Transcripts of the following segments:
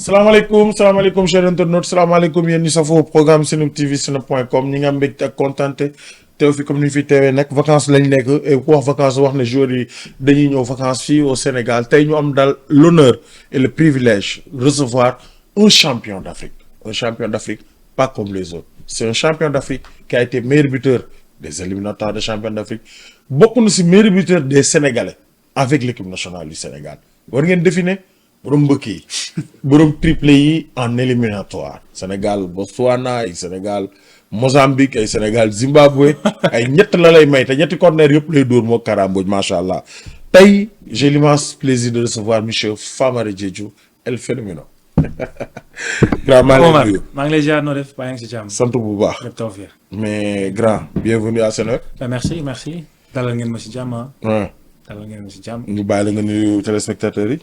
salaamaaleykum chers internautes salaamaaleykum yéen ñi safoo programme Senub TV senub.com ñi nga am mbégte ak kontante teew fi comme ni ñu fi teewee nag vacances lañ nekk et ku wax vacances wax ne joueurs yi dañuy ñëw vacances fii au Sénégal tey ñu am daal l'honneur et le privilège de recevoir un champion d'Afrique pas comme les autres c'est un champion d'Afrique qui a été meilleur buteur des éliminatoires de champion d'Afrique bokk na si meilleur buteur des Sénégalais avec l'équipe nationale du Sénégal war ngeen définir borom mbëkk yi borom triplé yi en éliminatoire Sénégal Botswana ay Sénégal Mozambique ay Sénégal Zimbabwe ay ñett la lay may te ñetti corner yëpp lay dóor moo Karamboj macha allah tey j'ai l'immense plaisir de recevoir monsieur Famara Diédhiou El Phénoménal. grand maa ngi lay ziar noo def baa ngi si jàmm. sant bu baax. lépp tawfeex. mais grand bienvenue à Seneweb. merci dalal ngeen ma si jàmm dalal ngeen ma si jàmm. ñu bàyyi la nga nuyu téléspectateurs yi.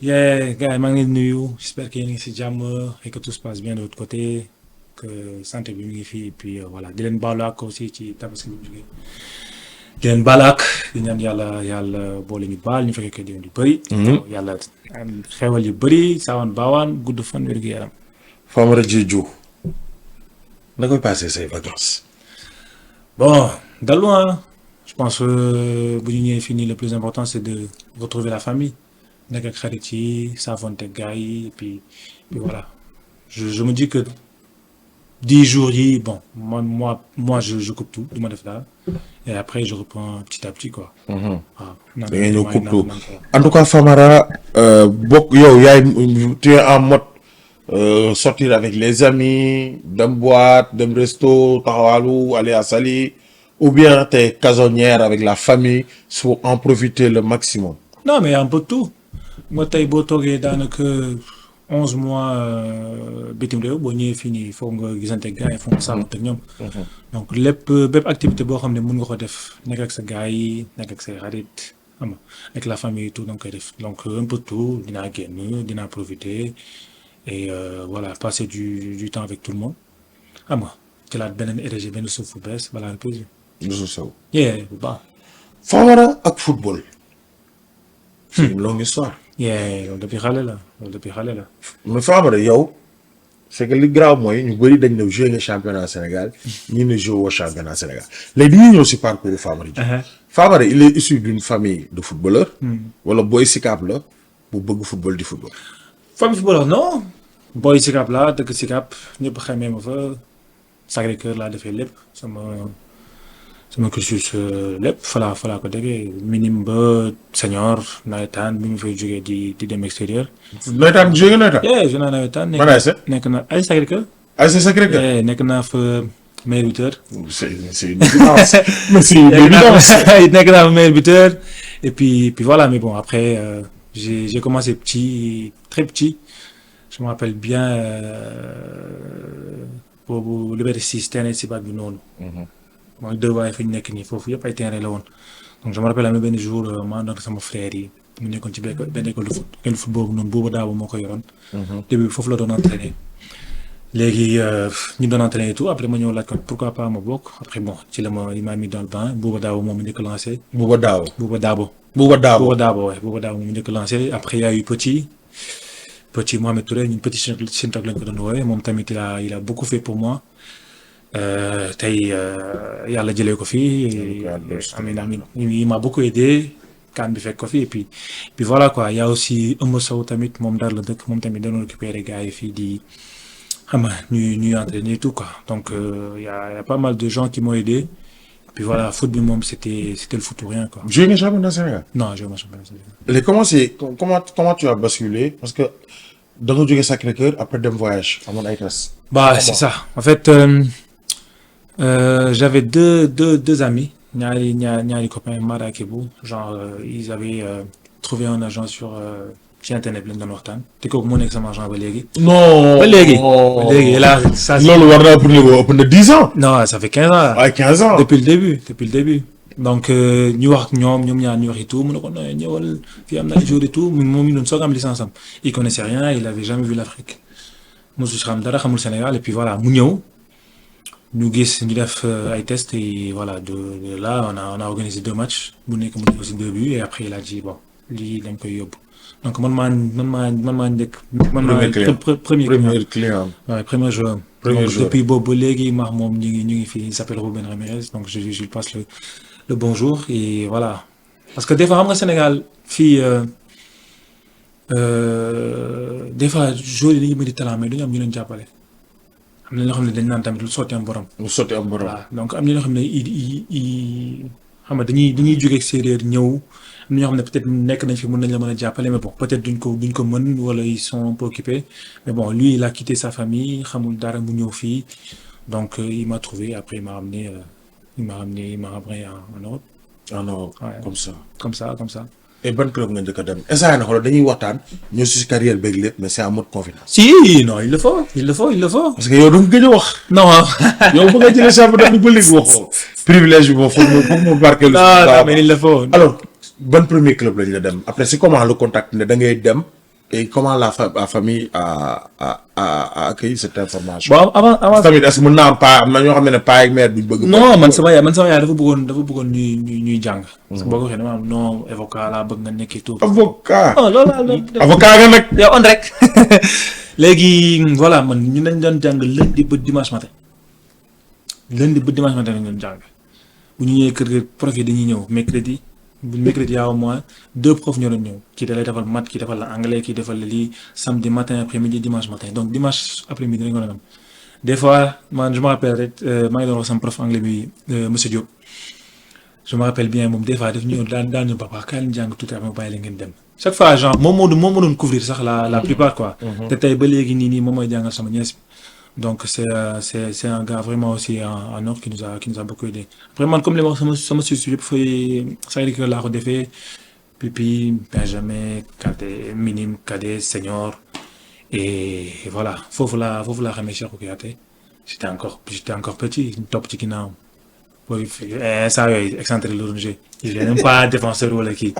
gars yi maa ngi leen di nuyu j'espère que yéen a ngi si jàmm et que tout se passe bien de l'autre côté que santé bi mu ngi fii et puis voilà di leen baalu ak aussi ci tabaski bi mu jógee di leen baal ak di ñaan yàlla boole ñu baal ñu fekkee déwén yu bëri. yàlla xewal yu bëri saawaan baawaan gudd fan wér gu yaram. Famara Diédhiou na koy passé say vacances. bon dalu je pense que bu ñu ñëwee fii nii le plus important c'est de retrouver la famille nekk ak xarit yi saafonte ak gars yi et puis voilà je me dis que 10 jours yi bon moi je coupe tout du ma def daal et après je reprends petit à petit quoi. waaw da ngay ñëw coupe tout en tout cas Famara bokk yow yaay tu es en mode sortir avec les amis dem boîte dem resto taxawaalu aller à Saly. Ou bien t'es casanière avec la famille pour en profiter le maximum. Non mais un peu de tout moi tey boo toogee daanaka 11 mois bitim réew boo ñëwee fii nii foog nga gisante gars yi foog nga sàmmante ak ñoom. donc bépp activité boo xam ne mën nga ko def nekk ak sa gars yi nekk ak say xarit xam nga avec la famille tout donc koy def donc un peu de tout dinaa génn dinaa profiter et voilà passer du temps avec tout le monde xam nga jëlaat beneen énergie benn suuf bu bees balaa plaisir. bu baax. Famara ak football. c'est une longue histoire. loolu depuis xale la. mais Famara yow c'est que li grave mooy ñu bëri dañ ne joué nga championnat Sénégal ñi ne joué woo championnat Sénégal léegi dañuy ñëw si parcours Famara Diédhiou. Famara il est issu d'une famille de footballeurs. wala booy Sicap la bu bëgg football di football. famille footballeur non. booy Sicap la dëkk Sicap ñëpp xamee ma fa. Sacré-Cœur laa defee lépp sama cursus lépp falaa ko defee minime ba senior nawetaan bi mu fay jógee di dem extérieur. nawetaan jógee nawetaan. joué naa nawetaan. nekk na ay Sacré-Cœur. ay Sacré-Cœur. nekk naa fa meilleur buteur. c'est une évidence. nekk naa fa meilleur buteur et puis voilà mais bon après j'ai commencé petit très petit je me rappelle bien. boobu Liberté 6 terrain si baat bi noonu. mooy deux waaye fi ñu nekk nii foofu yëpp ay terrain la woon. donc je me rappelle am na benn jour maa ngi sama frère yi mu nekkoon ci benn école de foot boobu noonu boobu daaw moo ko yoroon. début foofu la doon entraîner. léegi ñu doon entraîner et tout après ma ñëw laaj ko pourquoi pas ma bokk après bon ci la ma mis dans le banc boobu daaw moom mu njëkk lancé. Bouba Daaw moom mu njëkk lancé après y a eu Petit Mohamed Touré ñun Petit Shintok lañ ko doon woowee moom tamit il a beaucoup fait pour moi tey yàlla jëlee ko fii amiin il m'a beaucoup aidé kan bi fekk ko fii et puis voilà quoi y a aussi Eumeu Sow tamit moom Ndar la dëkk moom tamit dañoo récupérer gars yi fii di xam nga ñuy entraîner tout quoi donc y a pas mal de gens qui m'ont aidé et puis voilà foot bi moom c'était le foot ou rien quoi. joué nga championnat Sénégal. non joué nga championnat Sénégal. léegi comment tu as basculé parce que da nga jógee Sacré-Cœur après dem voyage amoon ay test. c'est ça en fait j'avais deux amis ñaari copains Mara ak Ibou genre ils avaient trouvé un agent ci internet bi lañ doon waxtaan te kooku moo nekk sama agent ba léegi. non ba léegi là ça. loolu war naa pour niveau ëpp na 10 ans. non ça fait 15 ans. waaye 15 ans. depuis le début. donc ñu wax ñoom ñaar ñu wax et tout mu ne ko ñëwal fii am na ay jours et tout moom mi doon soog am licence am il connaissait rien il avait jamais vu l'Afrique mosu si xam dara xamul Sénégal et puis voilà mu ñëw ñu gis ñu def ay tests et voilà de là on a organisé 2 matchs bu nekk mu def aussi 2 buts et après il a dit bon lii dañ koy yóbbu donc man maa njëkk. premier client. Ouais, premier joueur. Premier Donc, joueur. depuis boobu ba léegi maax moom ñu ngi fii il s'appelle Ruben Ramirez donc je lui passe le bonjour et voilà parce que des fois xam nga Sénégal fii des fois joueurs yi dañuy bëri talent mais duñu am ñu leen jàppale am na ñoo xam ne dañ naan tamit lu sotti am borom. mu sotti am borom. voilà donc am na ñoo xam ne xam nga dañuy jóge extérieur ñëw am na ñoo xam ne peut-être nekk nañ fi mën nañ la mën a jàppale mais bon peut-être duñ ko mën wala ils sont un peu occupés mais bon lui il a quitté sa famille xamul dara mu ñëw fii donc il m'a trouvé après il m'a ramené en Europe. en Europe. Ouais. comme ça. comme ça. et ban club nga njëkk a dem instant yii nag xoolal dañuy waxtaan ñëw si carrière beeg lépp mais c'est en mode confidence. si non il le faut. parce que yow da nga gëj a wax. non. yow bu nga jëlee championnat bi ba léegi waxoo. privilège bi moom foog mu barkeelu. non mais il le faut. alors ban premier club lañ la dem après c'est comment le contact ne da ngay dem et comment la famille a accueilli cette information. bon avant tamit est-ce que mën naa am paa am na ñoo xam ne paa ak mère duñ bëgg. non man sama yaay dafa bëggoon ñuy jàng. parce que boo ko waxee dama am non avocat laa bëgg nga nekk tout. avocat. oh loolu avocat nga nag. yow on rek. léegi voilà man ñu dañ doon jàng lundi ba dimanche matin lañ doon jàng bu ñu ñëwee kër ga prof yi dañuy ñëw mercredi y a au moins 2 profs ñoo doon ñëw kii da lay defal maths kii defal la anglais kii defal la lii samedi matin après-midi dimanche matin donc dimanche après-midi dañu ko doon am des fois man je me rappelle rek maa ngi doon wax sama prof anglais bi monsieur Diop je me rappelle bien moom des fois daf ñëw daan ñu papa kaay leen jàng tuuti après bàyyi la ngeen dem chaque fois genre moom moo doon couvrir sax la plupart quoi. te tey ba léegi nii moom mooy jàngal sama nièce bi donc c'est un gars vraiment aussi en or qui nous a beaucoup aidé après man comme li ma wax sama suuf yëpp fay Sacré-Cœur laa ko defee puis Benjamin cadet minime cadet senior et voilà foofu laa xamee Cheikhou Kouyaté j'étais encore petit topp ci ginnaaw booy saa yooyu excentré la doon jouer il est même pas défenseur wala kii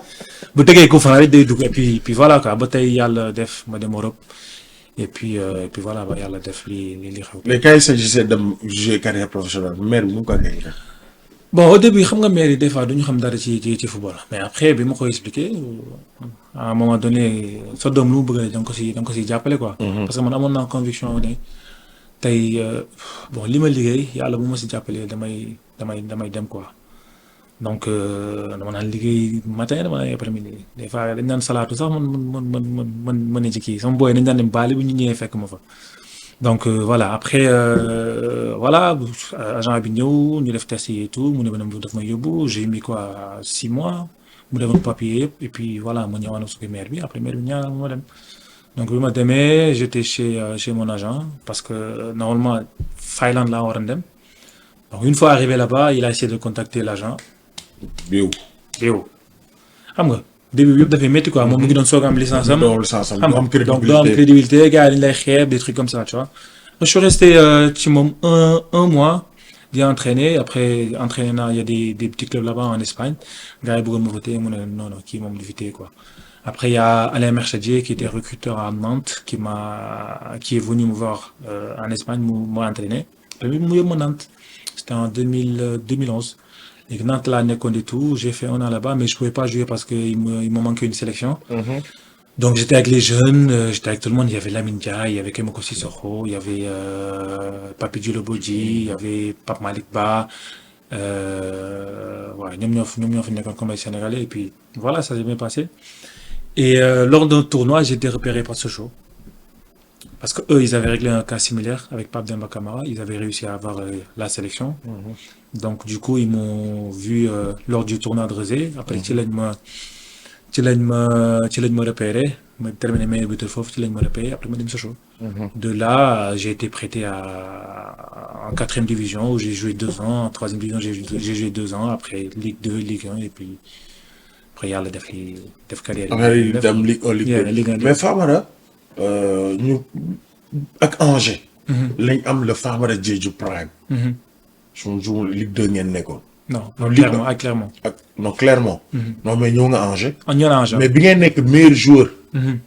bu tegee coup franc rek day dugg et puis voilà quoi ba tey yàlla def ma dem Europe. Et puis voilà ba yàlla def li xew. mais quand il s'agissait de jouer carrière professionnelle maire bi mu ko gagné. bon au début xam nga maire yi des fois duñu xam dara ci football mais après bi ma koy expliqué à un moment donné sa doom lu mu bëgg a da nga ko si jàppale quoi. parce que man amoon naa conviction ne tey bon li ma liggéey yàlla bu ma si jàppalee damay dem quoi. donc dama naan liggéey matin dama naan après-midi des fois dañ naan salaatu sax man ne ci kii sama booy dañ daan dem baali bu ñu ñëwee fekk ma fa donc voilà après voilà agent bi ñëw ñu def test yi et tout mu ne ma daf may yóbbu j'ai mis quoi 6 mois mu defoon papier yëpp et puis voilà ma ñëwaat ak suñu maire bi après maire bi ñaanal ma dem donc bi ma demee j'étais chez mon agent parce que normalement Finlande laa waroon dem donc une fois arrivé là-bas il a essayé de contacter l'agent Bio. xam nga début bi yëpp dafay métti quoi moom mu ngi doon soog am licence am. xam nga donc doo am crédibilité gars yi dañu lay xeeb des trucs comme ça tu vois. je suis resté ci moom un mois di entraîner après entraîner naa y a des petits clubs là-bas en Espagne gars yi bëggoon ma fa téye mu ne non kii moom du fi téye quoi. après il y a Alain Merchadier qui était recruteur à Nantes qui est venu me voir en Espagne mu entraîner mu yóbbu ma Nantes c'était en 2011. Et Nantes laa nekkoon et tout j'ai fait 1 an là-bas mais je pouvais pas jouer parce que il me manquait une sélection. Donc j'étais avec les jeunes j'étais avec tout le monde il y avait Lamine Dia il y avait Kemoko Sissoko il y avait Papi Djilo Bodji il y avait Pape Malick Ba ouais ñoom ñoo fi nekkoon comme ay Sénégalais et puis voilà ça s'est bien passé et lors d'un tournoi j'ai été repéré par Sochaux parce que eux ils avaient réglé un cas similaire avec Pape Demba Camara ils avaient réussi à avoir la sélection. Donc du coup ils m'ont vu lors du tournoi de Rezé après ci lañ ma repéré ma terminé meilleur buteur foofu ci lañ ma repéré après ma dem Sochaux. De là j'ai été prêté en 4e division où j'ai joué 2 ans en 3e division j'ai joué 2 ans après Ligue 2 Ligue 1 et puis après yàlla def carrière. dem Ligue 1 Ligue 2 mais Famara ñu ak Angers. lañ am le Famara Diédhiou Prime. su ma juumee Ligue 2 ngeen nekkoon. non clairement. non clairement. non mais ñëw nga Angers. ñëw na Angers mais bi ngeen nekk meilleur joueur.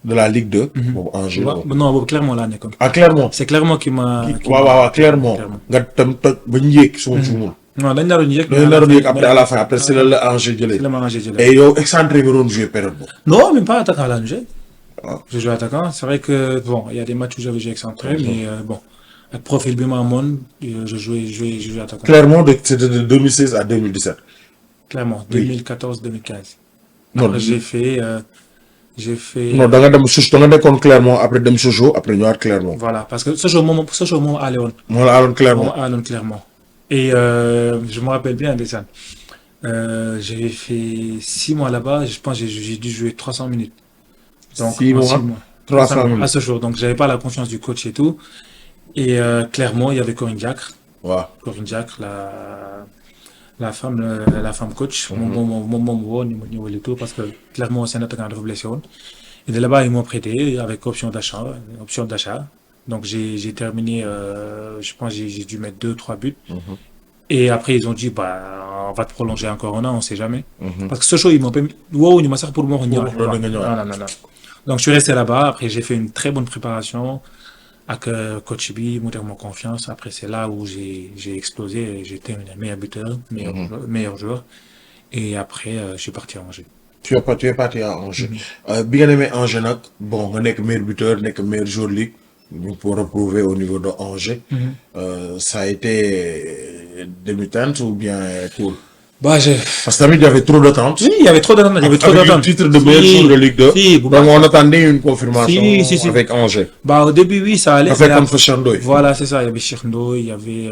de la Ligue 2. boobu Angers la non boobu Clermont laa nekkoon. Clermont. c'est Clermont qui m'a. waaw Clermont. nga tam toj ba ñu yéeg su ma juumul. non dañ naroon yëg. dañu naroon yëg après à la fin après c'est la Angers jëlee. c'est le Angers jëlee. et yow excentré nga doon joué période boobu. Non, même pas attaquant à l'Angers. Ah. Je joue attaquant. C'est vrai que, bon, il y a des matchs où j'avais joué excentré, mais bon, avec profil bien à monde, je jouais attaquant. Clairement c'était de 2016 à 2017. Clairement, Oui. 2014-2015. Non, Après, j'ai fait. non da nga dem da nga nekkoon Clermont après dem Sochaux après ñëwaat Clermont. Voilà, parce que ce jour, à Léon. moo la aaloon Clermont. À Léon, clairement. Et je me rappelle bien de ça. J'ai fait 6 mois là-bas. Je pense que j'ai dû jouer 300 minutes. Donc, 6 en mois, 6 mois. 300 À minutes. ce jour. Donc, j'avais pas la confiance du coach et tout. Et clairement, il y avait Corinne Diacre. waaw. Corinne Diacre, la femme coach. Mon niveau et tout, parce que clairement, c'est un attaquant de blessé. Et de là-bas, ils m'ont prêté avec option d'achat. Donc, j'ai terminé, je pense que j'ai dû mettre 2-3 buts. Et après, ils ont dit, bah, on va te prolonger encore un an, on sait jamais. Parce que ce show, ils m'ont permis, wow, ils m'ont sorti pour moi. Non. Donc, je suis resté là-bas. Après, j'ai fait une très bonne préparation avec coach B, monter mon confiance. Après, c'est là où j'ai explosé. J'ai été meilleur buteur, meilleur joueur. Et après, je suis parti à Angers. Tu es parti à Angers. bi nga demee Angers nag bon nga nekk meilleur buteur nekk meilleur joueur ligue ñu pour reprouver au niveau de Angers. Ça a été demi-teinte ou bien cool. Bah, Parce que tamit il y avait trop d'attentes. Oui, il y avait trop d'attentes. Il y avait trop Avec le d'attentes. titre de meilleur joueur de Ligue 2. Si, donc on attendait une confirmation Si. avec Angers. Bah, au début, oui, ça allait. Avec comme Cheikh Ndoye. Voilà, c'est ça. Il y avait Cheikh Ndoye, il y avait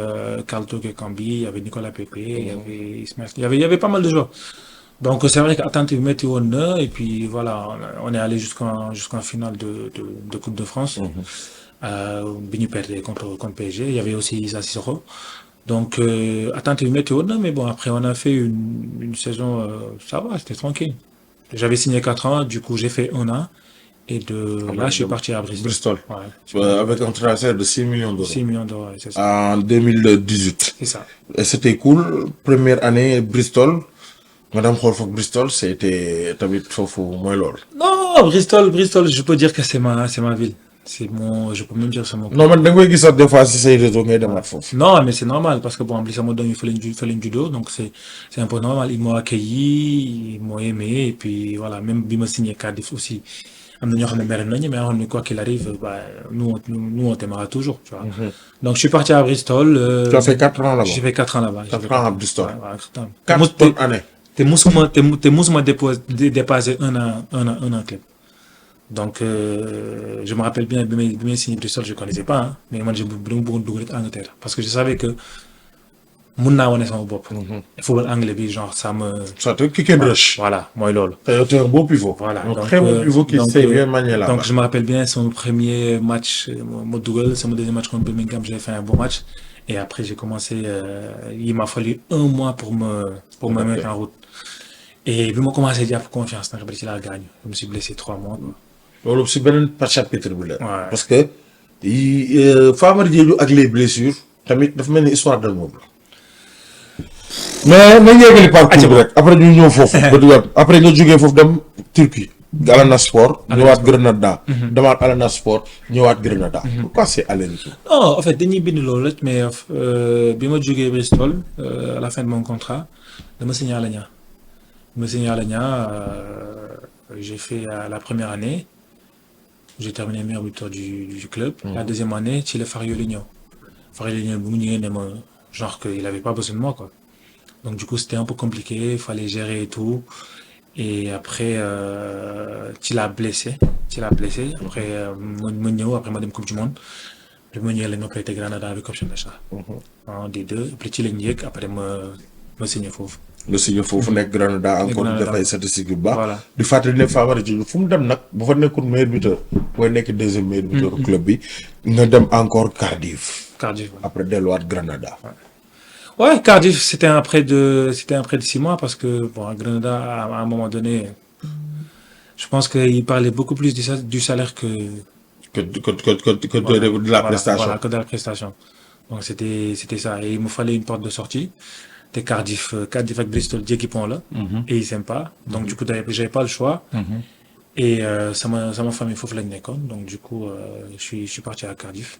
Carl Togé Kambi, il y avait Nicolas Pépé, il y avait Ismaël. Il y avait pas mal de joueurs. Donc, c'est vrai qu'attente, ils mettaient au nœud. Et puis, voilà, on est allé jusqu'en finale de Coupe de France. Bignou perdait contre PSG. Il y avait aussi Issa Sissoko. Donc, attente, ils mettaient au nœud. Mais bon, après, on a fait une saison, ça va, c'était tranquille. J'avais signé 4 ans, du coup, j'ai fait 1 an. Et là, je suis parti à Bristol. Ouais. Avec un transfert de 6 millions d'euros. 6 millions d'euros, c'est ça. En 2018. C'est ça. Et c'était cool. Première année, Bristol. Madame Holford Bristol, c'était tamit fofu moy lol. Non, Bristol, je peux dire que c'est ma ville. Je peux même dire c'est mon. Non, man, da ngay gissat des fois si say réseau ngay demat fofu. Non, mais c'est normal parce que bon, en plus, il fallait une judo, donc c'est un peu normal. Ils m'ont accueilli, ils m'ont aimé, et puis voilà, même bi ma signé Cardiff aussi. Am na ñoo xam ne mere nañu, mais xam ne quoi qu'il arrive, bah, nous on t'aimera toujours, tu vois. Donc je suis parti à Bristol. Tu as fait 4 ans là-bas. J'ai fait 4 ans là-bas. 4 ans à Bristol. Ouais, 4 ans. 4 bonnes années. T'es musuma dépassé un an club. Donc, je me rappelle bien, bi may signé Bristol, je ne connaissais pas, hein, mais moi, je voulais dugg rek Angleterre. Parce que je savais que mun naa wane sama bopp. Football anglais bi, genre, ça me. Ça te kick and rush. Voilà, moi, lol. Tu es un beau pivot. Voilà. Un très bon pivot qui sait bien manier là. Donc, je me rappelle bien, son premier match, mon double, c'est mon deuxième match contre Birmingham, j'ai fait un bon match. Et après, j'ai commencé, il m'a fallu 1 mois pour me mettre en route. Et puis, moi, commencé à dire confiance, je la gagne. Je me suis blessé 3 mois. Loolu si beneen chapitre bi la. Ouais. Parce que Famara Diédhiou ak les blessures tamit dafa mel ni histoire d'amour la. mais nañ yeggali parcours bi rek après ñu ñëw foofu. ba dugaat après nga jógee foofu dem Turquie. Al-Nassr ñëwaat Grenada. demaat Al-Nassr ñëwaat Grenada. Pourquoi c'est aller-retour? Non, en fait, dañuy bind loolu rek mais bi ma jógee Bristol à la fin de mon contrat dama signé à l'Agna. J'ai fait la première année. J'ai terminé meilleur buteur du club. La deuxième année, c'est le Farioli ñëw. Farioli ñëw bu mu ñëwee ne ma genre qu'il avait pas besoin de moi quoi. Donc du coup c'était un peu compliqué, il fallait gérer et tout. Et après tu l'as blessé. Après ma ñëw après ma dem Coupe du Monde. Puis ma ñëwee lañ ma prêté Granada avec option d'achat. Des deux. Après ci lañ yéeg après ma signé foofu. nga signé foofu nekk Granada encore di def ay statistiques yu baax. Voilà. di fàttali ne Famara Diédhiou fu mu dem nag bu fa nekkul meilleur buteur booy nekk deuxième meilleur buteur club bi nga dem encore Cardiff. Après delluwaat Granada. Ouais, Cardiff c'était un prêt de 6 mois parce que bon à Granada à un moment donné je pense qu'il parlait beaucoup plus du salaire que de la prestation. Voilà, que de la prestation. Donc c'était ça et il me fallait une porte de sortie. T'es Cardiff avec Bristol d'équipement là et ils s'aiment pas donc du coup j'avais pas le choix et ça m'a famille foofu lañ nekkoon donc du coup je suis parti à Cardiff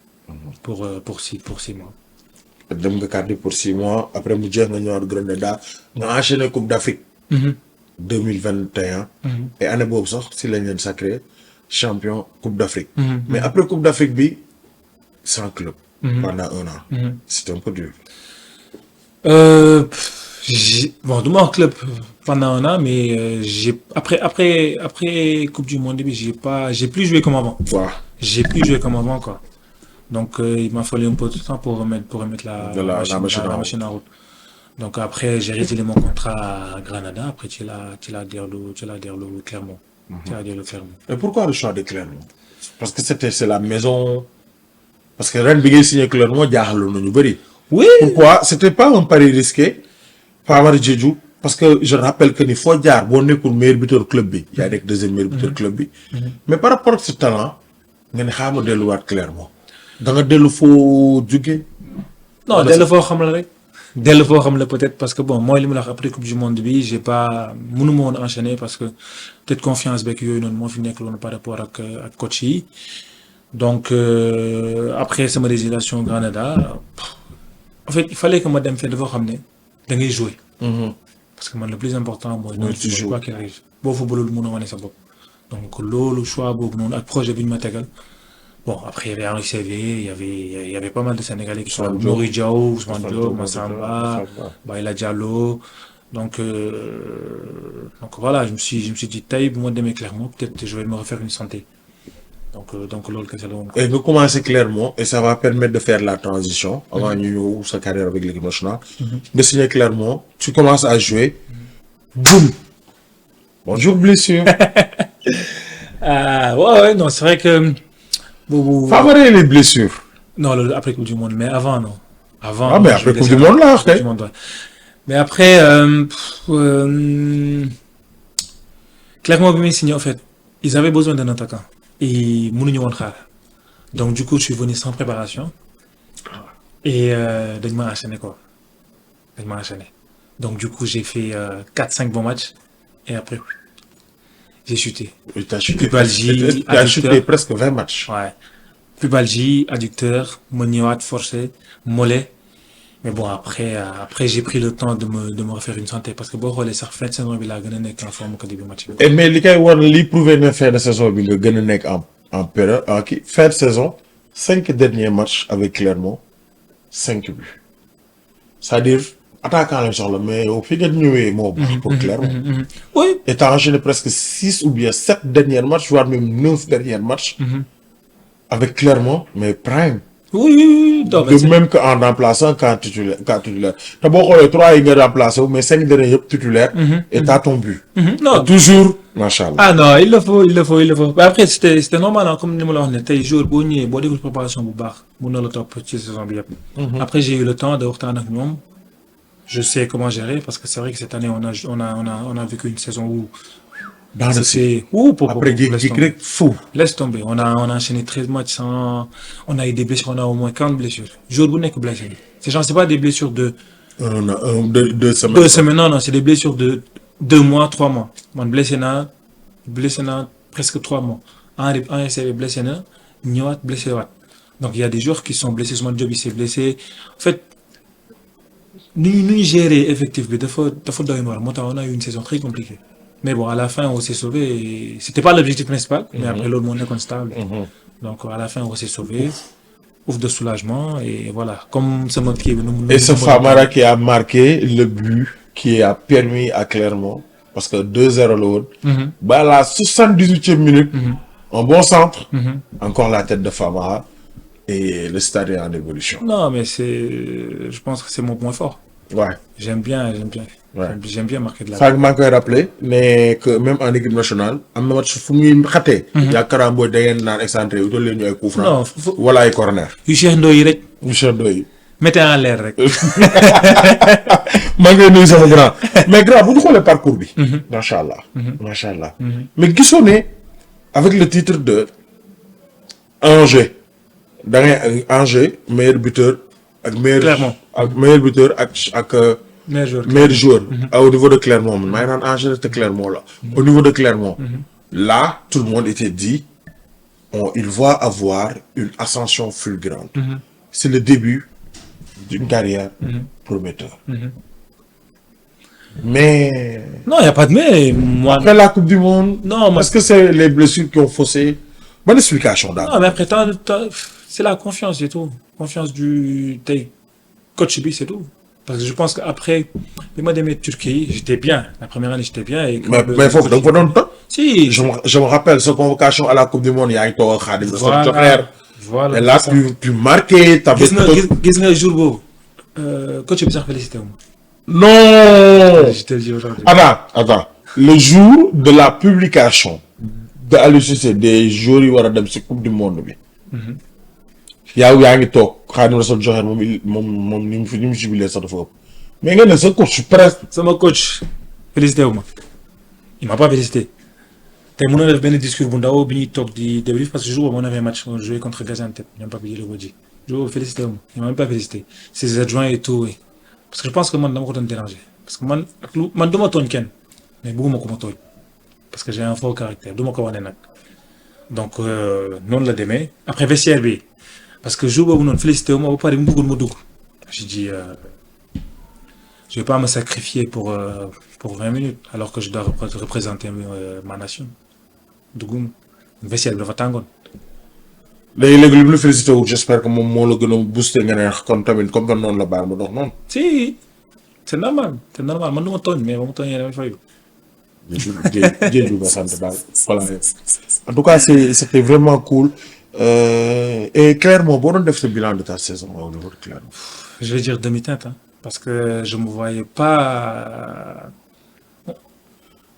pour 6 mois. dem nga Cardiff pour 6 mois après mu jeex nga ñëwaat Grenada nga enchaîné Coupe d'Afrique. 2021. et année boobu sax si lañ leen sacré champion Coupe d'Afrique. mais après Coupe d'Afrique bi sans club. pendant 1 an. c'était un peu dur. Bon, du moins en club pendant 1 an, mais après Coupe du Monde, j'ai plus joué comme avant. Voilà. J'ai plus joué comme avant, quoi. Donc, il m'a fallu un peu de temps pour remettre la machine en route. Donc, après, j'ai résilié mon contrat à Granada. Après, tu l'as dire le Clermont. Tu l'as dire le Clermont. Et pourquoi le choix de Clermont? Parce que c'est la maison. Parce que ren bi ngay signé Clermont jaaxaloon na ñu bëri. Oui. Pourquoi? C'était pas un pari risqué. Famara Diédhiou parce que je rappelle que ni foo jaar boo nekkul meilleur buteur club bi yaa nekk deuxième meilleur buteur club bi. mais par rapport ak ce talent nga ne xaaral ma delluwaat Clermont. da nga dellu foo jugee. Non, dellu foo xam la rek. Dellu foo xam la peut-être parce que bon mooy li mu la wax après Coupe du Monde bi mënuma woon enchaîner parce que peut-être confiance beeg yooyu noonu moo fi nekk loolu par rapport ak coach yi. Donc après sama résiliation Granada en fait il fallait que ma dem fee dafa xam ne da ngay jouer. parce que man le plus important mooy. tu joues quoi qu'il arrive boo fa bëlul mën a wane sa bopp. donc loolu choix boobu noonu ak projet bi ñu ma tegal bon après il y avait Henri Saivet il y avait pas mal de Sénégalais qui sont Mori Diaw, Ousmane Diop, Massamba, Baïla Diallo. Donc voilà, je me suis dit tey bu ma demee Clermont peut-être je vais me refaire une santé. Donc loolu kese la woon. Et nga commencé Clermont et ça va permettre de faire la transition avant ñu ñëw sa carrière avec l'équipe nationale. nga signé Clermont, tu commences à jouer. Boum. Bonjour blessure. Ouais, non, c'est vrai que boobu. Famara les blessures. Non, après Coupe du Monde, mais avant non. Avant. Ah mais après Coupe du Monde là, Coupe du Monde, ouais. Mais après Clermont bi muy signé en fait, ils avaient besoin d'un attaquant. Et mënuñu woon xaar. Donc du coup, je suis venu sans préparation. Et dañ ma enchaîné quoi. Dañ ma enchaîné. Donc du coup, j'ai fait 4-5 bons matchs et après j'ai chuté. T'as chuté. Pubalgie, t'as chuté presque 20 matchs. Ouais. Pubalgie, adducteur, ma ñëwaat forcé, mollet. Mais bon après j'ai pris le temps de me refaire une santé parce que boo xoolee sax fin de saison bi laa gën a nekk en forme que début match bi. Et mais li koy war li prouvé na fin de saison bi nga gën a nekk en période fin de saison 5 derniers matchs avec Clermont 5 buts. C'est-à-dire attaquant lañ soxla mais yow fi nga ñëwee moo baax pour Clermont. Oui. Et t'as enchaîné presque 6 ou bien 7 derniers matchs voire même 9 derniers matchs. Avec Clermont mais prime. Oui. Donc, de même qu'en remplaçant quand titulaire. te boo xoolee 3 yi nga remplacé mais 5 derniers yëpp titulaire. et t'as ton but. Non. Toujours. Machallah. Ah non, il le faut. Mais après c'était normal hein, comme ni ma la wax ne tey jour boo ñëwee boo deful préparation bu baax mun na la topp ci saison bi yëpp. Après j'ai eu le temps de waxtaan ak ñoom. Je sais comment gérer parce que c'est vrai que cette année on a vécu une saison où. Après rek fou. Laisse tomber. On a enchaîné 13 matchs sans. On a eu des blessures. On a au moins 40 blessures. Jour bu nekk blessé. C'est pas des blessures de. 2 semaines. 2 semaines. Non, c'est des blessures de 2 mois, 3 mois. Man blessé naa presque 3 mois. Henri Saivet blessé na ñëwaat blessé waat. Donc il y a des joueurs qui sont blessés. Ousmane Diop s'est blessé. En fait nu ñu gérer effectif bi dafa doy waar moo tax on a eu une saison très compliquée. Mais bon, à la fin, on s'est sauvé. Et c'était pas l'objectif principal, mais après l'autre monde est constable. Donc à la fin, on s'est sauvé. Ouf de soulagement et voilà. Comme ce mot qui est venu. Et ce Famara qui a marqué le but qui a permis à Clermont, parce que 2-0 l'autre, à la 78e minute, un bon centre, encore la tête de Famara et le stade est en évolution. Non, mais je pense que c'est mon point fort. Ouais. J'aime bien. Ouais. J'aime bien marquer de la. Ça m'a encore rappelé, mais que même en équipe nationale, am na match fu muy xatee. yaakaar booy da ngeen naan excentré wu doon leen ñu ay coup franc. wala ay corner. yu Cheikh Ndoye rek. mettez en l'air rek. maa ngi lay nuyu sama grand. mais grand bu ñu xoolee parcours bi. macha allah. mais gisoo ne avec le titre de Angers da ngay Angers meilleur buteur ak meilleur buteur ak. meilleur joueur au niveau de Clermont maa ngi naan Angers te Clermont là au niveau de Clermont là tout le monde était dit il va avoir une ascension fulgurante c'est le début d'une carrière prometteur. Mais Non, il n'y a pas de mais. Moi, après la Coupe du Monde, non, moi, est-ce que c'est les blessures qui ont faussé? Bonne explication, non, d'abord. mais après, c'est la confiance et tout. Confiance du coach B, c'est tout. Parce que je pense qu'après, les mois de Turquie, j'étais bien. La première année, j'étais bien. Et Mais il faut que vous donne temps. Si, Je me rappelle, sa convocation à la Coupe du Monde, il y a un tour à Khadim voilà. Voilà. Et là, tu marquais, tu avais Gis nga jour boobu coach bi sax félicité wu ma. Non! Je te le dis aujourd'hui. Attends. Le jour de la publication de Aliou Cissé des jours yi war a dem si Coupe du Monde bi. yaa ngi toog Khadim Rassoul Joher moom ni mu jubilé sax dafa ëpp. Mais nga ne sa coach presque. Sama coach félicité wu ma. Il m'a pas félicité. tey mën na def benn discours bu ndaw bi ñuy toog di débrief parce que jour boobu on avait match on jouait contre Gaziantep ñoom Pape Djibril Bodji. jour boobu félicité wu ma. Il m'a même pas félicité. Ses adjoints et tout oui. Parce que je pense que man dama ko doon déranger. Parce que man du ma tooñ kenn mais bëgguma ko ma tooñ. Parce que j'ai un fort caractère du ma ko wane nag. Donc noonu la demee après vestiaire bi parce que jour boobu noonu félicité wu ma ba pare mu bëggoon ma dugg. J'ai dit je vais pas me sacrifier pour 20 minutes alors que je dois représenter ma nation. dugguma vestiaire bi dafa tàngoon. léegi li mu la félicité wu j'espère que moom moo la gën a booster nga ne kon tamit comme que noonu la baal ma dox noonu. si c'est normal man du ma tooñ mais ba mu tooñee damay fayu. jéem nga sant daal voilà. En tout cas c'était vraiment cool et clairement boo doon def sa bilan de ta saison au niveau de Clermont. Je vais dire demi-teinte hein, parce que je me voyais pas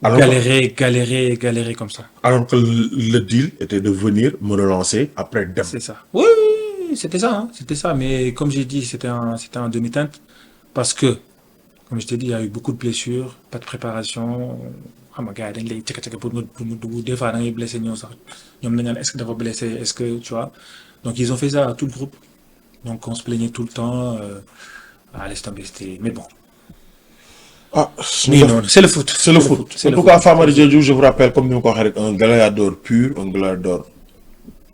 galérer comme ça. Alors que le deal était de venir me relancer après dem. C'est ça. Oui, c'était ça. Mais comme j'ai dit, c'était en demi-teinte parce que, comme je t'ai dit, il y a eu beaucoup de blessures, pas de préparation. Ah ma gars, dañ lay tchèque pour mu dugg des fois da ngay blessé ñëw sax ñoom dañ naan est-ce que dafa blessé est-ce que tu vois. Donc ils ont fait ça à tout le groupe. Donc on se plaignait tout le temps. Laisse tomber, mais bon. Oui, non, c'est le foot. C'est le foot. En tout cas, Famara Diédhiou, je vous rappelle, comme ni ma ko waxee rek, un gladiateur pur, un gladiateur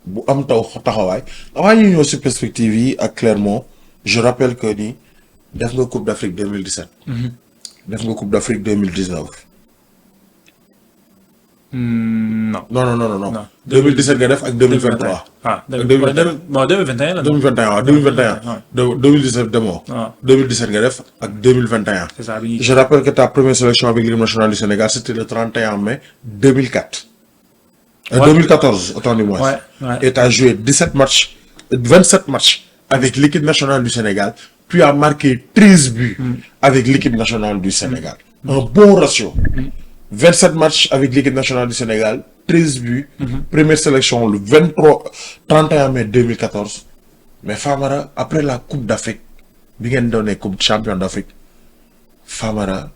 bu am taxawaay. Avant ñu ñëw si perspective yi ak Clermont, je rappelle que ni def nga Coupe d'Afrique 2017. def nga Coupe d'Afrique 2019. Non. 2017 nga def ak 2023. Ah, 2021 la. 2021. 2017 demoo. 2017 nga def ak 2021. C'est ça. Je rappelle que ta première sélection avec l'équipe nationale du Sénégal, c'était le 31 mai 2004. 2014, autant du moins. Ouais. Et tu as joué 27 matchs avec l'équipe nationale du Sénégal, puis a marqué 13 buts avec l'équipe nationale du Sénégal. Un bon ratio. 27 matchs avec l'équipe nationale du Sénégal, 13 buts. Première sélection le 31 mai 2014. Mais Famara, après la Coupe d'Afrique, bi ngeen donné Coupe champion d'Afrique, Famara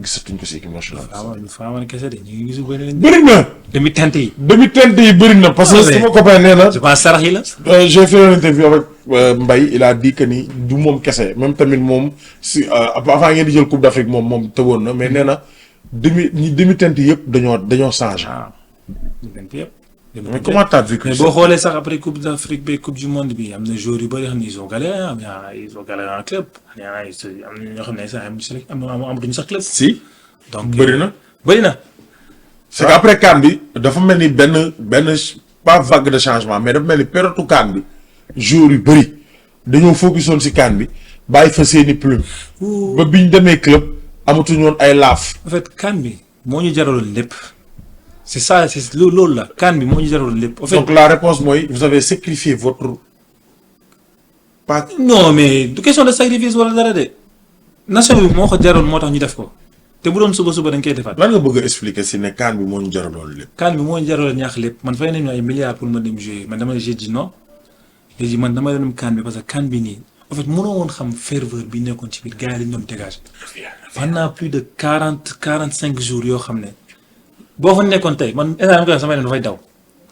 gisatuñ ko si équipe nationale. Famara kese de ñu ngi gisu bëri na. demi-teinte yi bëri na parce que sama copain nee na. je pense sarax yi la. J'ai fait une interview avec Mbaye, il a dit que ni du moom kese même tamit moom si avant ngeen di jël Coupe d'Afrique moom tëwoon na mais nee na demi-teinte yëpp dañoo changé. demi-teinte yëpp. mais comment t'as vécu mais boo xoolee sax après Coupe d'Afrique bi Coupe du Monde bi am na joueurs yu bëri xam ne ils ont galéré ils ont galéré en club am na ñoo xam ne sax amatuñu sax club. si donc bëri na. c'est waaw. qu'après CAN bi dafa mel ni benn pas vague de changement mais dafa mel ni période CAN bi joueurs yu bëri dañoo focusoon si CAN bi bàyyi fa seeni plume. ba biñ demee club amatuñu woon ay laaf. en fait CAN bi moo ñu jaraloon lépp. c'est ça c'est loolu la CAN bi moo ñu jaraloon lépp. en fait donc la réponse mooy vous avez sacrifié votre pas. non mais du question de sacrifice wala dara de nation bi moo ko jaroon moo tax ñu def ko te bu doon suba dañ koy defaat. lan nga bëgg a expliquer si ne CAN bi moo ñu jaraloon lépp. CAN bi moo ñu jaraloon ñaax lépp man fay nañu ay milliards pour ma dem jouer man j'ai dit non léegi man dama dem CAN bi parce que CAN bi nii en fait mënoo woon xam ferveur bi nekkoon ci biir gars yi dañu doon dégager. pendant plus de 45 jours yoo xam ne. boo fa nekkoon tey man instant yii ma koy wax sama yeneen dafay daw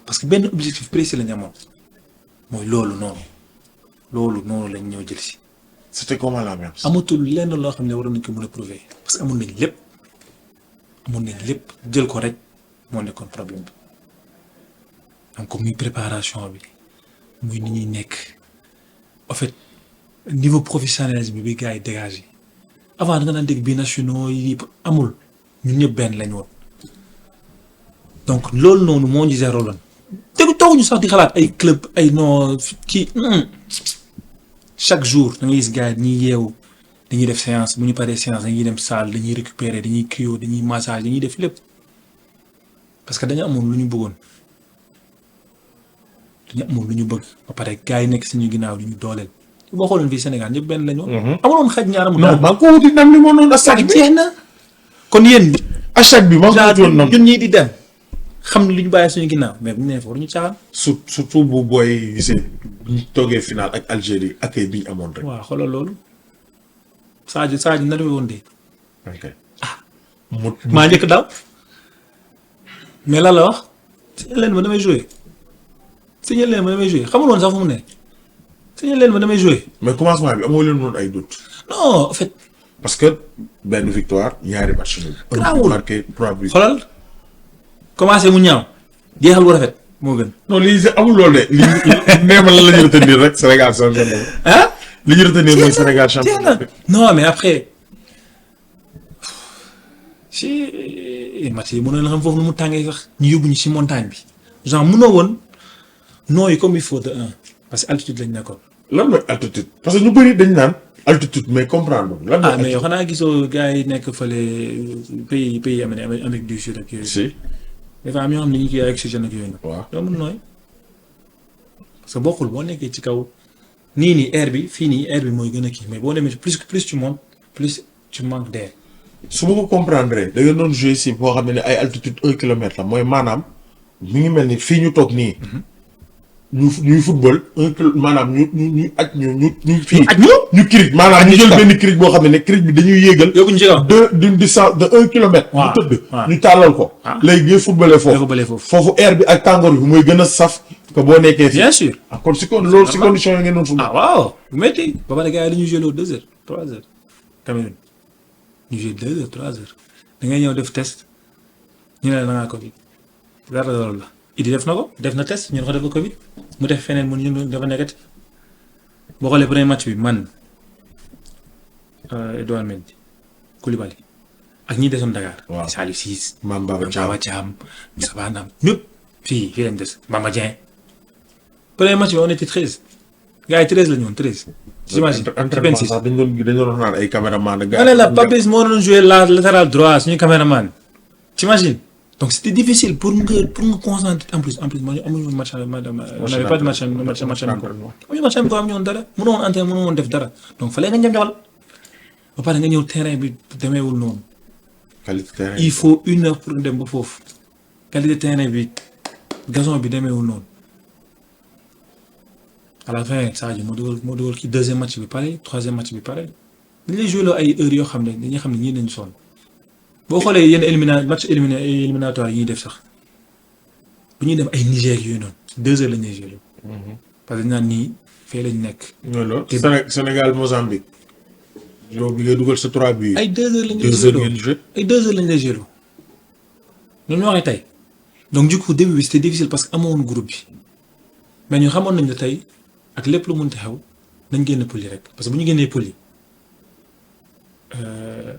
parce que benn objectif précis la ñu amoon mooy loolu noonu lañ ñëw jël si. c'était comment la même. amatul lenn loo xam ne waroon nañ ko mën a prouver parce que amoon nañ lépp jël ko rek moo nekkoon problème bi donc muy préparation bi muy ni ñuy nekk en fait niveau professionnalisme bi gars yi dégagé avant da nga daan dégg binationaux yi amul ñun ñëpp benn lañ woon donc loolu noonu moo ñu zéro lan dégg tooguñu sax di xalaat ay club ay non kii chaque jour da ngay gis gars yi dañuy yeewu dañuy def séance bu ñu paree séance dañuy dem salle dañuy récupérer dañuy cryo dañuy massage dañuy def lépp parce que dañu amoon lu ñu bëggoon dañu amoon lu ñu bëgg ba pare gars yi nekk suñu ginnaaw di ñu dooleel boo xooloon fii Sénégal ñëpp benn la ñu. amuloon xaj ñaar amul. non maa ngi ko wuti nam li ma noonu achète bi jeex na kon yéen. achète bi maa ngi ko wuti woon ñun ñii di dem xam ne lu ñu bàyyi suñu ginnaaw mais bu ñu nee foofu ñu caaxaan. surtout bu booy gisee bu ñu toogee final ak Algérie accueil bi ñu amoon rek. waaw xoolal loolu Sadio na woon de. ok maa njëkk daw mais lan la wax. signal leen ma damay joué xamul woon sax fu mu ne. signal leen ma damay joué. mais commencement bi amoo leen woon ay doute. non en fait. parce que benn victoire ñaari match nul. garaawul marqué 3 buts. xoolal commencé mu ñaaw jeexal bu rafet moo gën. non lii amul loolu de li neema lan la ñu retenir rek Sénégal champion. ah. li ñu retenir mooy Sénégal champion. non mais après si match yi mënoon na xam foofu nu mu tàngee sax ñu yóbbu ñu si montagne bi genre mënoo woon nooyi comme il faut de un parce que altitude lañ nekkoon. lan mooy altitude parce que ñu bëri dañ naan altitude mais comprendre lan mooy mais yow xanaa gisoo gars yi nekk fële pays Amérique du Sud ak yooyu. si. des fois am ñoo xam ne ñu ngi koy oxygène ak yooyu. waaw doo mën nooy parce que bokkul boo nekkee ci kaw nii air bi fii nii air bi mooy gën a kii mais boo demee plus tu montes plus tu manques d'air. su ma ko comprendre da nga doon jouer si boo xam ne ay altitude 1 kilomètre la mooy maanaam mi ngi mel ni fii ñu toog nii. ñuy football 1 kilo maanaam ñu aj ñu fii. ñu cric maanaam ñu jël benn cric boo xam ne cric bi dañuy yéegal. yóbbuñu ci kaw d'une distance de 1 kilomètre. waaw ñu tëdd ñu tàllal ko. léegi ngay footballé foofu. foofu air bi ak tàngoor bi mooy gën a saf que boo nekkee fii. bien sûr kon si kon loolu si condition yi ngeen doon football. waaw bu métti ba pare gars yi dañuy joué loo 2 heures 3 heures Cameroun ñu joué 2 heures 3 heures da ngay ñëw def test ñu ne la da ngaa Covid dara loolu la Idi def na ko def na test ñu ne ko def ko Covid mu def feneen mu ñu dafa négatif boo xoolee premier match bi man Edouard Mendy Koulibaly ak ñi desoon Dakar. waaw Salif Ciss. Mame Baba Thiam Moussa Banam ñëpp fii lañ des Bamba Dieng premier match bi on était 13 gars yi 13 la ñu woon 13. j'imagine ci 26 sax dañu doon naan ay caméraman ak ma ne la Papis moo doon joué latéral droit suñu caméraman t'imagines donc c'était difficile pour nga concentrer en plus moo ñu amuñu woon match on n'avait pas de match amuñu match ko amuñu woon dara mënoo woon entraîner mënoo woon def dara donc fallait nga ñam jawal ba pare nga ñëw terrain bi demeewul noonu il faut 1 heure pour dem ba foofu qualité terrain bi gazon bi demeewul noonu à la fin Sadio moo dugal ki deuxième match bi pare troisième match bi pare dañ lay joué loo ay heures yoo xam ne dañuy xam ne ñii nañu sonn boo xoolee yenn éliminatoire yi ñuy def sax bu ñuy dem ay Niger yooyu noonu 2 heures lañ lay joué parce que dañ naan nii fee lañ nekk. Sénégal Mozambique. yow bi ngay dugal sa 3 buts. ay 2 heures lañ lay joué ay 2 heures lañ lay joué ñun ñu waxee tey donc du coup début bi c'était difficile parce que amoon groupe bi mais ñu xamoon nañ ne tey ak lépp lu mënti xew nañ génn pël yi rek parce que bu ñu génnee pël yi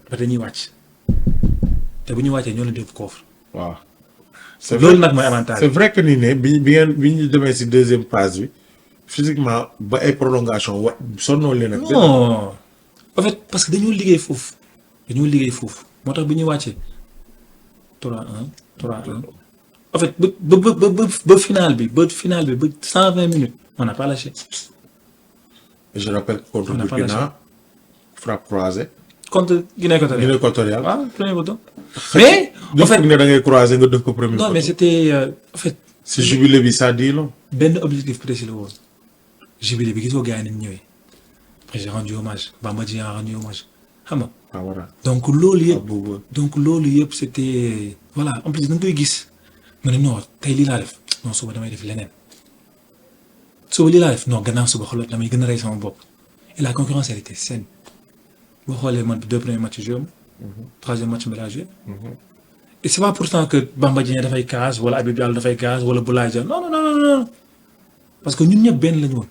ba dañuy wàcc te bu ñu wàccee ñoo leen di yóbbu coffre. waaw loolu nag mooy avantage c'est vrai que ni ne bi ñu demee si deuxième phase bi physiquement ba ay prolongation sonnoo leen ak. non en fait parce que dañoo liggéey foofu moo tax bu ñuy wàccee 3-1 3-1 en fait ba final bi ba 120 minutes on n'a pas lâché. je rappelle contre Burkina frappe croisée. contre Guinée équatoriale. waaw premier bouton. mais en fait ne da ngay croiser nga def ko premier. non mais c'était en fait. si jubilé bi ça dit long. benn objectif précis la woon jubilé bi gisoo gars yi nañ ñëwee après j'ai rendu hommage Bamba Dieng a rendu hommage xam nga. voilà donc loolu yëpp c'était voilà en plus da nga koy gis ma ne non tey lii laa def non suba damay def leneen suba lii laa def non gannaaw suba xoolal damay gën a rey sama bopp et la concurrence elle était saine boo xoolee man 2 premiers matchs joué troisième match bi laa joué et c'est pas pourtant que Bamba Dieng dafay kaas wala Habib Diallo dafay kaas wala Boulaye Dia non parce que ñun ñëpp benn lañu woon.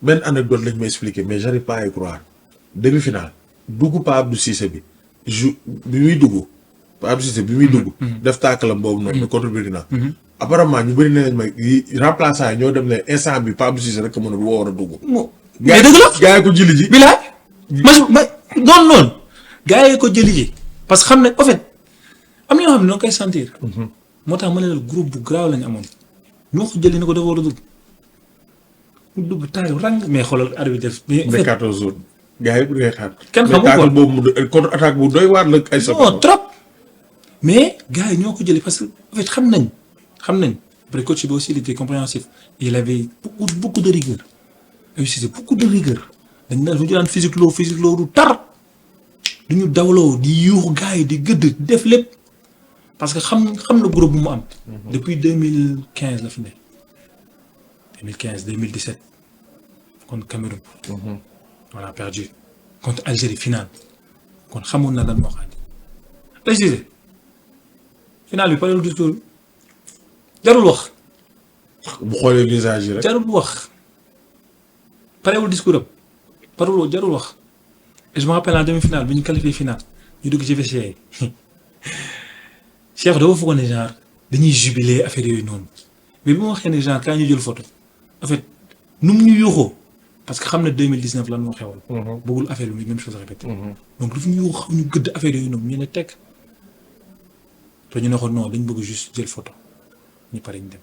benn anecdote lañ ma expliquer mais j'arrive pas à y croire demi-finale dugg Pa Abdou Cissé bi bi muy dugg Pa Abdou Cissé bi muy dugg. def taakalam boobu noonu. contre Burkina. apparemment ñu bëri nee nañ ma remplaçant yi ñoo dem ne instant bi Pa Abdou Cissé rek mën a war a dugg. mais dëgg la gars yi ko jëli ji. bilaay ma noonu gars yi ko jëli ji parce que xam ne en fait am na ñoo xam ne ñoo koy sentir. moo tax ma ne la groupe bu graaw lañu amoon ñoo ko jëli ne ko dafa war a dugg mu dugg taal rang mais xoolal arbitre def. mais 14 jours gars yi bu dee xaar. kenn xamul mais ko boobu mu contre attaque bu doy waar la ay. non trop mais gars yi ñoo ko jëli parce que en fait xam nañ après coach bi aussi il était compréhensif il avait beaucoup de rigueur c'est beaucoup de rigueur dañ naan fu ñu daan physique loo du tar du ñu dawloo di yuuxu gars yi di gëdd def lépp parce que xam na groupe bu mu am. depuis 2015 la fi ne 2015 2017 contre Cameroun. on a perdu contre Algérie finale kon xamoon na lan moo xam ne Algérie finale bi parewul discours jarul wax. bu xoolee visage yi rek. jarul wax parewul discours am jarul wax et je me rappelle en demi-finale bi ñu qualifié finale ñu dugg ci vestiaire yi Cheikh dafa foogoon ne genre dañuy jubiler affaire yooyu noonu mais bi ma waxee ne genre kaa ñu jël photo en fait nu mu ñu yuuxoo parce que xam na 2019 lan moo xewoon. bëggul affaire bi même chose répété. donc lu fi ñu yuuxoo ñu gëdd affaire yooyu noonu ñu ne teg te ñu ne ko non dañ bëgg juste jël photo ñu pare ñu dem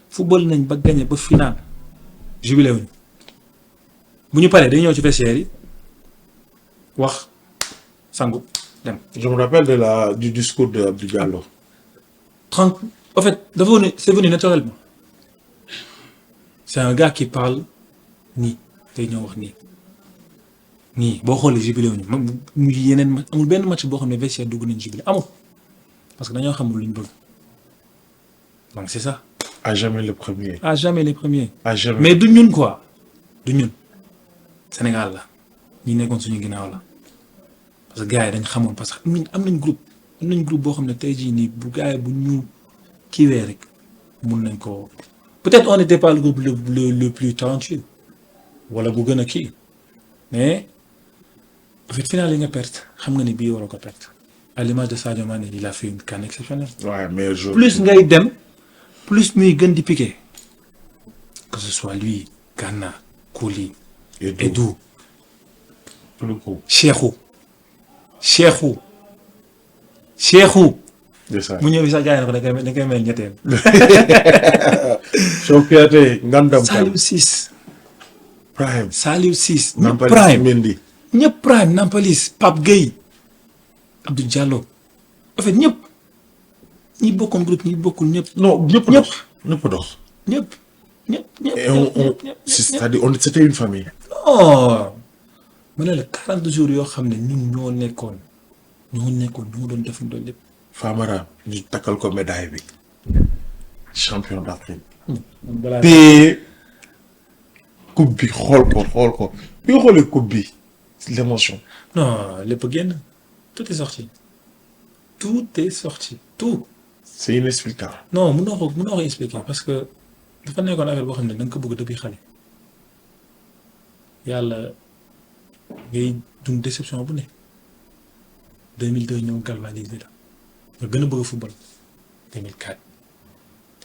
football nañ ba gagné ba final jubilé wuñu bu ñu paree dañu ñëw ci vestiaire yi wax sangu dem. je me rappelle du discours de Abdou Diallo. En fait c'est venu naturellement c'est un gars qui parle nii tey ñoo wax nii boo xoolee jubilé wuñu mu yeneen amul benn match boo xam ne vestiaire dugg nañ jubilé amul parce que dañoo xamul lu ñu bëgg donc c'est ça. à jamais les premiers. à jamais les premiers. à jamais mais du ñun quoi du ñun Sénégal la ñi nekkoon suñu ginnaaw la parce que gars yi dañ xamoon parce que am nañ groupe boo xam ne tey jii nii bu gars yi bu ñu kiiwee rek mun nañ ko peut-être on n'était pas le groupe le plus talentueux wala bu gën a kii mais en fait final yi nga perte xam nga ni bii waroo ko perte à l'image de Sadio Mané il a fait une CAN exceptionnelle. Ouais, meilleur joueur. plus ngay dem plus muy gën di piqué que ce soit lui Gana Koulibaly Edou Cheikhou mu ñëw bi sax gars yi ne ko da koy mel ñetteel. Sofiaté Ngandam Saliou Ciss. Prime. Saliou Ciss. Nampalys ñëpp Prime Nampalys Pape Gueye Abdou Diallo en fait ñëpp ñi bokkoon groupe ñi bokkul ñëpp. non ñëpp dox. ñëpp. c'est-à-dire c'était une famille. non ma ne la 40 jours yoo xam ne ñun ñoo nekkoon ñoo doon def doon lépp. Famara ñu takkal ko médaille bi. champion d'Afrique. balaa te coupe bi xool ko bi nga xoolee coupe bi l'émotion. non lépp génn tout est sorti tout. c'est inexplicable. non mënoo ko expliquer parce que dafa nekkoon affaire boo xam ne da nga ko bëgg depuis xale yàlla ngay dund déception bu ne 2002 ñëw galvanisé la nga gën a bëgg football 2004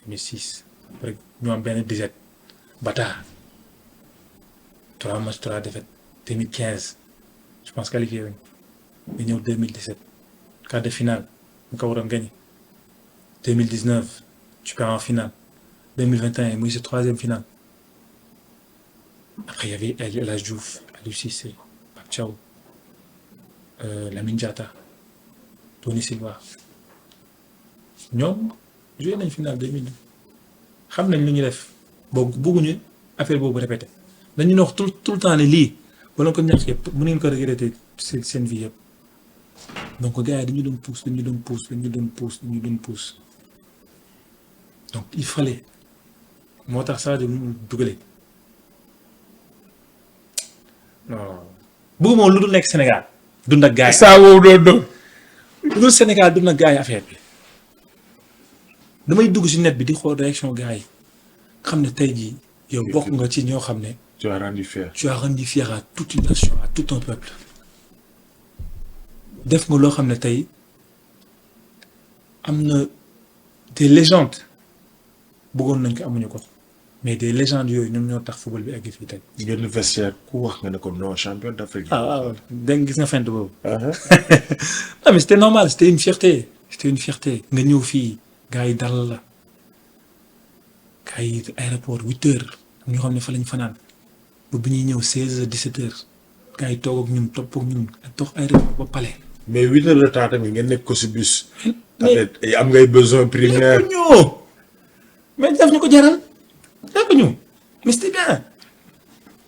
2006 rek ñu am benn disette bata 3 matchs 3 défaites 2015 je pense qualifié wuñ nga ñëw 2017 quart de finale nga ko waroon gagné 2019 tu perds en finale 2021 muy sa 3e finale après il y avait El Hadji Diouf Aliou Cissé Pape Thiaw Lamine Diatta Tony Silva ñoom joué nañ finale 2000 xam nañ lu ñu def boobu bëgguñu affaire boobu répété dañu wax tout le temps ne lii bala ko ñàkk yëpp mën ngeen ko regretter seen vie yëpp donc gars yi dañu doon pousse donc il fallait moo tax Sadio mu dugalee non bëggu moom lu dul nekk Sénégal dund ak gars yi. saa woowu doon. lu dul Sénégal dund ak gars yi affaire bi damay dugg ci net bi di xool réaction gars yi xam ne tey jii yow bokk nga ci ñoo xam ne Tu as rendu fier. tu as rendu fier à toute une nation, à tout un peuple. def nga loo xam ne tey am na des légendes bëggoon nañ ko amuñu ko mais des légendes yooyu ñoom ñoo tax football bi egg fii tey. Génn vestiaire ku wax nga ne ko non champion d'Afrique. waaw dégg nga gis nga fent boobu. Uh-huh. non mais c'était normal c'était une fierté nga ñëw fii gars yi dalal la gars yi aéroport 8 heures ñoo xam ne fa lañ fanaan ba bi ñuy ñëw 16 heures 17 heures gars yi toog ak ñun topp ak ñun toog aéroport ba palais. mais 8 heures de temps tamit ngeen nekk ko si bus. mais am ngay besoin primaire. mais daf ñu ko jaral daf ñu mais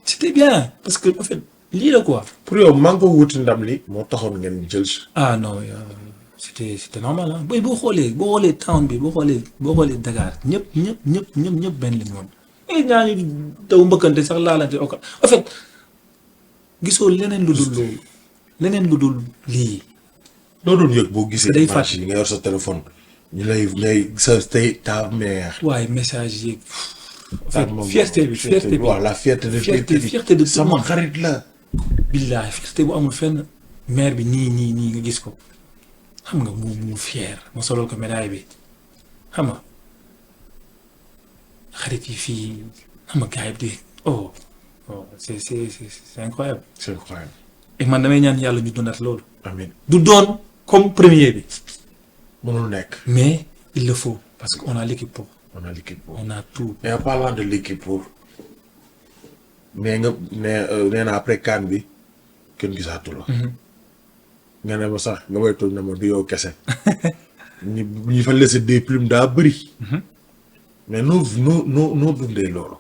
c'était bien parce que en fait lii la quoi. pour yow maa ngi ko wuti ndam li moo taxoon ngeen jël si. ah non c'était normal ah boo xoolee town bi boo xoolee Dakar ñëpp benn lañu woon. et ñaañu daw mbëkkante sax laalante en fait gisoo leneen lu dul lii. loo doon yëg boo gisee. day image yi nga yor sa téléphone. ñu lay sa tey ta mère. waaye message yeeg. fierté bi waaw la fierté de. fierté de tout le sama monde. xarit la. billaay fierté bu amul fenn. mère bi nii nga gis ko xam nga mu fier ma solol ko médaille bi xam nga xarit yi fii xam nga gars yi di c'est incroyable. c'est incroyable. et man damay ñaan yàlla ñu donat loolu. amiin du doon comme premier bi. mënul nekk. mais il le faut parce que on a l'équipe pour. on a l'équipe pour. on a tout. mais en parlant de l'équipe pour. nee na après CAN bi kenn gisaatu la. nga ne ma sax nga may toog na ma du yow kese. ñi fa laisser des plumes daa bëri. mais noo dundee loolu.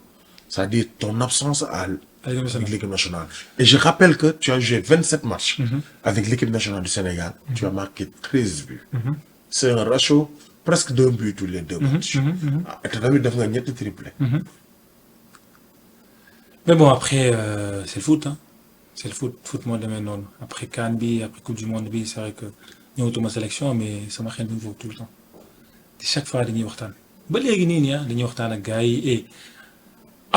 c'est-à-dire ton absence avec l'équipe nationale. Et je rappelle que tu as joué 27 matchs avec l'équipe nationale du Sénégal. Tu as marqué 13 buts. C'est un ratio presque d'un but tous les 2 matchs. Et tamit def nga ñetti triplé. mais bon après c'est le foot hein. C'est le foot moo demee noonu après CAN bi après coupe du monde bi c'est vrai que ñëwatuma sélection mais sama xel mi tout le temps te chaque fois dañuy waxtaan ba léegi nii ah dañuy waxtaan ak gars yi et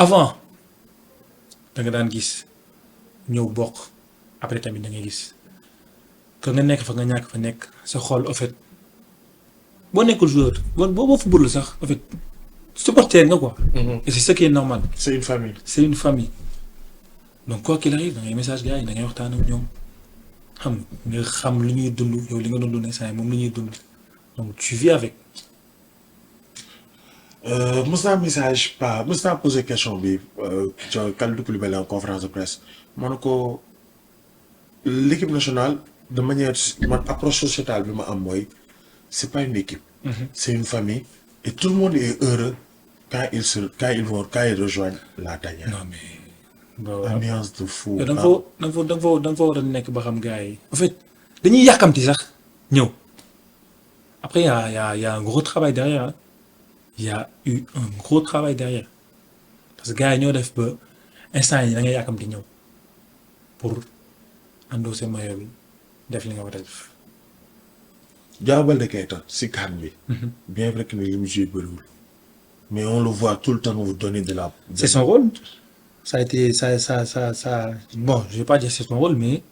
avant da nga daan gis ñëw bokk après tamit da ngay gis que nga nekk fa nga ñàkk fa nekk sa xol en fait boo nekkul joueur boo football sax en fait supporter nga quoi. Et c'est ce qui est normal. C'est une famille. C'est une famille. Donc quoi qu'il arrive da ngay message gars yi da ngay waxtaan ak ñoom nga xam lu ñuy dund yow li nga doon dund saa yi moom lu ñuy dund donc tu vis avec. mos naa poser question bi Kalidou Koulibaly en conférence de presse ma ne ko l'équipe nationale de manière man approche sociétale bi ma am mooy c'est pas une équipe. C'est une famille et tout le monde est heureux quand ils rejoignent la tanière. non mais. ambiance de fou. da nga fa war a nekk ba xam gars yi. en fait dañuy yàkkamti sax ñëw après y a un gros travail derrière hein. Il y a eu un gros travail derrière parce que gars yi ñoo def ba instant yi da ngay yàkkamti ñëw pour endosser maillot bi def li nga war a def. Diao Baldé Keita si CAN bi. bien vrai que li mu joué bëriwul mais on le voit tout le temps vous donner de la. C'est son rôle. Ça a été bon je vais pas dire c'est son rôle mais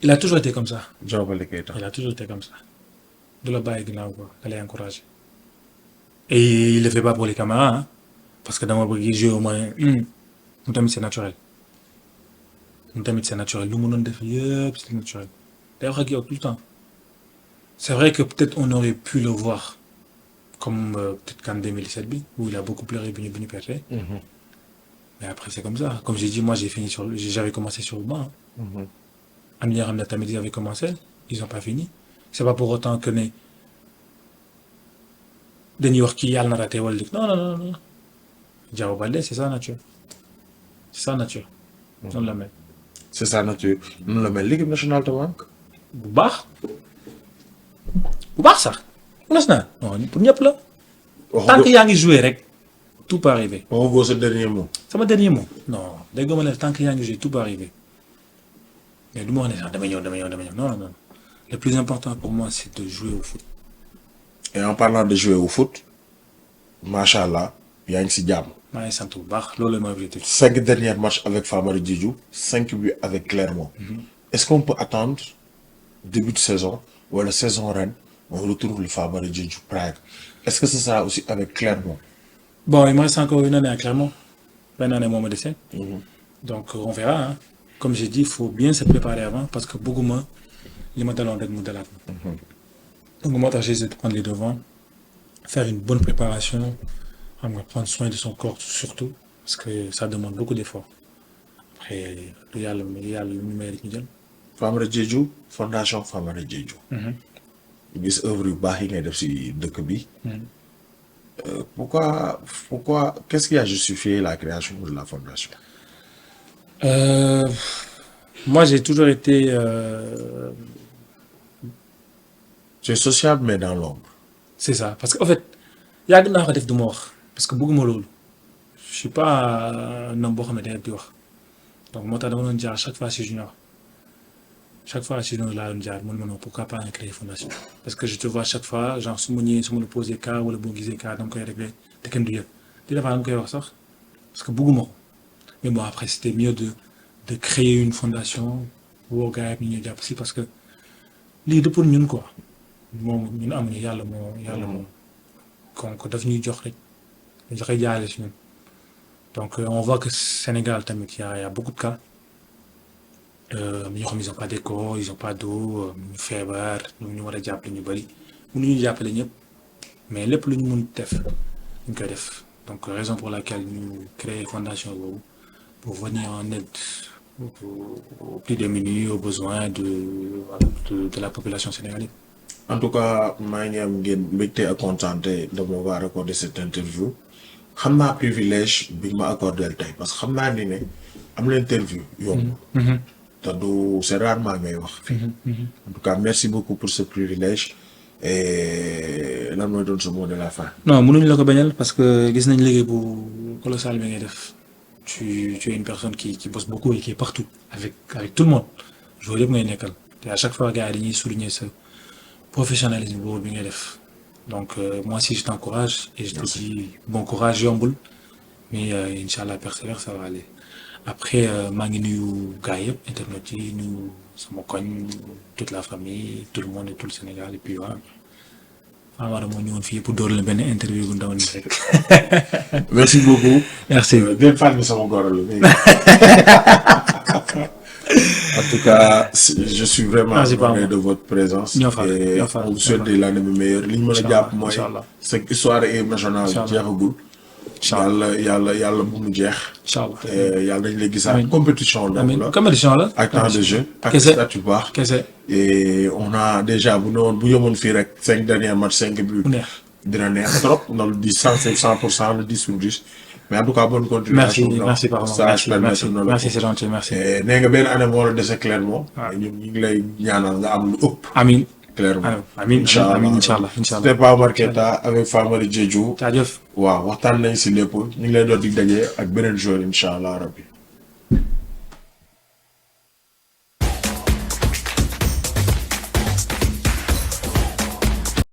il a toujours été comme ça. Diao Baldé Keita. Il a toujours été comme ça. De la bàyyi ginnaaw quoi da lay encourager. Et il le fait pas pour les caméras hein, parce que dama bëgg jouer au moins mu tamit c'est naturel lu mu doon def yëpp c'est naturel day wax ak yow tout le temps. C'est vrai que peut-être on aurait pu le voir comme peut-être qu'en 2017 bi où il a beaucoup pleuré bi ñu perte. Mais après c'est comme ça comme j'ai dit moi j'avais commencé sur le banc. Am na ñoo xam ne tamit ils avaient commencé ils ont pas fini. C'est pas pour autant que ne dañuy wax kii yàlla na raté wala non Diao Baldé c'est sa nature noonu la mel. C'est sa nature noonu la mel l'équipe nationale te manque. bu baax sax national non pour ñëpp la. tant que yaa ngi jouer rek tout peut arriver. waxagoo sa dernier mot. sama dernier mot non dégg nga ma ne tant que yaa ngi jouer tout peut arriver mais du ma wax ne sax damay ñëw non. Le plus important pour moi c'est de jouer au foot. Et en parlant de jouer au foot machallah yaa ngi si jàmm. maa ngi sant bu baax loolu la mooy objectif. 5 derniers matchs avec Famara Diédhiou, 5 buts avec Clermont. Est-ce qu'on peut attendre début de saison ou la saison reine, on retrouve le Famara Diédhiou Prague? Est-ce que ce sera aussi avec Clermont? Bon, il me reste encore une année à Clermont. Une année, moi, je sais. Donc, on verra. Hein. Comme j'ai dit, il faut bien se préparer avant parce que beaucoup moins, les matins d'être modèles. Donc, moi, j'essaie de prendre les devants, faire une bonne préparation, prendre soin de son corps surtout, parce que ça demande beaucoup d'efforts. Après, il y a le numérique. Famara Diédhiou, Fondation Famara Diédhiou. Gis œuvre yu baax yi ngay def si dëkk bi. Pourquoi qu'est-ce qui a justifié la création de la fondation? Moi, j'ai toujours été. C'est sociable mais dans l'ombre. C'est ça. Parce qu'en fait, il y a des gens qui ont mort. Parce que beaucoup de gens. Je ne suis pas un homme qui est dur. Donc, moi, je me dis à chaque fois, je suis junior. Chaque fois, je suis junior, là, je me dis, pourquoi pas créer une fondation? Parce que je te vois chaque fois, genre, si je me pose des cas ou le bon guisé cas, donc, il y a des gens qui parce que beaucoup de gens. Mais bon, après, c'était mieux de créer une fondation pour gars yi ñu jàpp si parce que lii de pour ñun quoi moom ñun amuñu yàlla moo kon daf ñuy jox rek dañ koy jaale si ñun donc on voit que Sénégal tamit y a beaucoup de cas ñoo xam ils ont pas d'école ils ont pas d'eau ñu feebar ñu war a jàppale ñu bëri mënuñu jàppale ñëpp mais lépp lu ñu mun def ñu koy def donc raison pour laquelle ñu créer fondation boobu pour venir en aide aux plus démunis, aux besoins de la population sénégalaise. En tout cas, maa ngi am ngeen mbégte ak contenté de m'avoir accordé cette interview. Xam naa privilège bi ma accordé tey parce que xam naa ni ne am na interview yomb. te du c'est rarement ngay wax. En tout cas, merci beaucoup pour ce privilège. Et lan mooy doon sa mot de la fin. Non, mënuñ la ko bañal parce que gis nañ liggéey bu colossal bi ngay def. Tu es une personne qui bosse beaucoup et qui est partout, avec tout le monde. Je veux dire, et à chaque fois, il souligner ce professionnalisme. Donc, moi aussi, je t'encourage et je te dis bon courage, Yomboul. Mais Inch'Allah, persévère, ça va aller. Après, je suis Gaïeb, internet, nous sommes toute la famille, tout le monde et tout le Sénégal. Et puis, voilà. Alors, moi, nous fille pour donner une interview. Merci beaucoup. Merci. Bien fan de son corps. En tout cas, je suis vraiment honoré de votre présence. Et on vous souhaite de l'année meilleure. Li ñu mën a jàpp mooy cette histoire équipe nationale jeexagul. yàlla bu mu jeex. Inch'Allah. yàlla dañ lay gisaat compétition la. Compétition la. ak temps de jeu. ak statut baax. Et on a déjà bu yemoon fii rek 5 derniers matchs 5 buts. dina neex trop dans le 100% le 10 sur 10. Mais en tout cas, bonne continuation. Merci pardon. Merci, c'est gentil, merci. Nee nga benn année moo la dese Clermont. ñu ngi lay ñaanal nga am lu ëpp. Amiin. Clermont. Amiin, Inch'Allah. C'était pas Marketa avec Famara Diédhiou. Jaajëf. waaw waxtaan nañ si lépp ñu ngi lay doon di daje ak beneen jour incha allah rabbi.